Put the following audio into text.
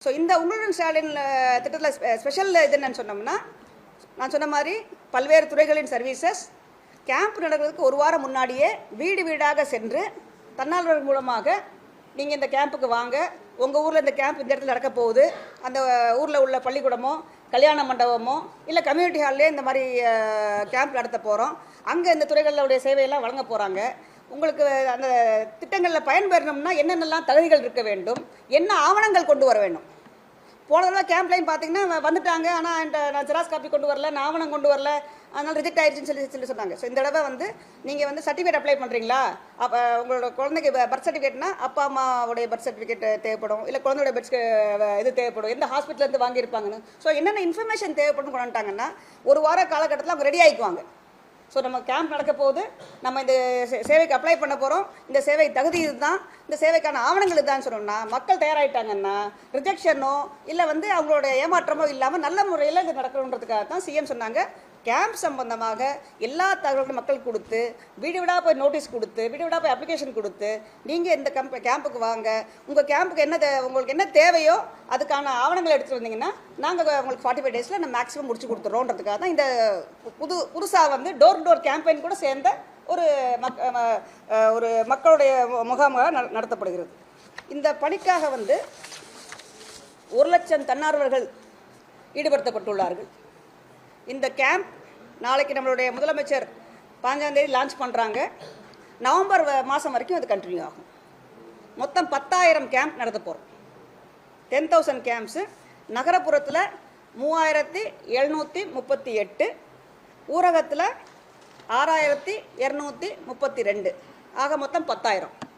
So இந்த உங்களுடன் ஸ்டாலின் திட்டத்தில் ஸ்பெஷல் இது என்னன்னு சொன்னோம்னா, நான் சொன்ன மாதிரி பல்வேறு துறைகளின் சர்வீசஸ் கேம்ப் நடக்கிறதுக்கு ஒரு வாரம் முன்னாடியே வீடு வீடாக சென்று தன்னார்வலர்கள் மூலமாக நீங்கள் இந்த கேம்புக்கு வாங்க, உங்கள் ஊரில் இந்த கேம்ப் இந்த இடத்துல நடக்க போகுது, அந்த ஊரில் உள்ள பள்ளிக்கூடமோ கல்யாண மண்டபமோ இல்லை கம்யூனிட்டி ஹால்லே இந்த மாதிரி கேம்ப் நடத்த போகிறோம், அங்கே இந்த துறைகளுடைய சேவையெல்லாம் வழங்க போகிறாங்க. உங்களுக்கு அந்த திட்டங்களில் பயன்பெறணும்னா என்னென்னலாம் தகுதிகள் இருக்க வேண்டும், என்ன ஆவணங்கள் கொண்டு வர வேண்டும். போன தடவை கேம்ப்லைன் பார்த்தீங்கன்னா வந்துட்டாங்க, ஆனால் நான் ஜெராக்ஸ் காப்பி கொண்டு வரல, நான் ஆவணம் கொண்டு வரல, அதனால் ரிஜெக்ட் ஆயிடுச்சுன்னு சொல்லி சொன்னாங்க. ஸோ இந்த தடவை நீங்கள் சர்டிஃபிகேட் அப்ளை பண்ணுறீங்களா, அப்போ உங்களோட குழந்தைக்கு பர்த் சர்டிஃபிகேட்னா அப்பா அம்மாவுடைய பர்த் சர்டிஃபிகேட் தேவைப்படும், இல்லை குழந்தையோட இது தேவைப்படும், எந்த ஹாஸ்பிட்டலேருந்து வாங்கியிருப்பாங்கன்னு. ஸோ என்னென்ன இன்ஃபர்மேஷன் தேவைப்படும் கொண்டு வந்துட்டாங்கன்னா ஒரு வார காலகட்டத்தில் அவங்க ரெடி ஆகிக்குவாங்க. ஸோ நம்ம கேம்ப் நடக்க போகுது, நம்ம இந்த சேவைக்கு அப்ளை பண்ண போகிறோம், இந்த சேவை தகுதி இதுதான், இந்த சேவைக்கான ஆவணங்கள் இதுதான் சொன்னோம்னா மக்கள் தயாராகிட்டாங்கன்னா ரிஜெக்ஷனோ இல்லை அவங்களோட ஏமாற்றமோ இல்லாமல் நல்ல முறையில் இது நடக்கணுன்றதுக்காக தான் சிஎம் சொன்னாங்க. கேம்ப் சம்பந்தமாக எல்லா தகவல்களும் மக்கள் கொடுத்து, வீடு வீடாக போய் நோட்டீஸ் கொடுத்து, வீடு வீடாக போய் அப்ளிகேஷன் கொடுத்து, நீங்கள் இந்த கேம்புக்கு வாங்க, உங்கள் கேம்புக்கு உங்களுக்கு என்ன தேவையோ அதுக்கான ஆவணங்களை எடுத்துகிட்டு வந்தீங்கன்னா நாங்கள் உங்களுக்கு 45 டேஸில் நம்ம மேக்ஸிமம் முடிச்சு கொடுத்துட்றோன்றதுக்காக தான் இந்த புதுசாக டோர் டு டோர் கேம்பெயின் கூட சேர்ந்த ஒரு மக்களுடைய முகாமாக நடத்தப்படுகிறது. இந்த பணிக்காக 1,00,000 தன்னார்வலர்கள் ஈடுபடுத்தப்பட்டுள்ளார்கள். இந்த கேம்ப் நாளைக்கு நம்மளுடைய முதலமைச்சர் 5ஆம் தேதி லான்ச் பண்ணுறாங்க. நவம்பர் மாதம் வரைக்கும் அது கண்டினியூ ஆகும். மொத்தம் 10,000 கேம்ப் நடத்த போகிறோம். 10,000 கேம்ப்ஸு. நகரப்புறத்தில் 3,738, ஊரகத்தில் 6,232, ஆக மொத்தம் 10,000.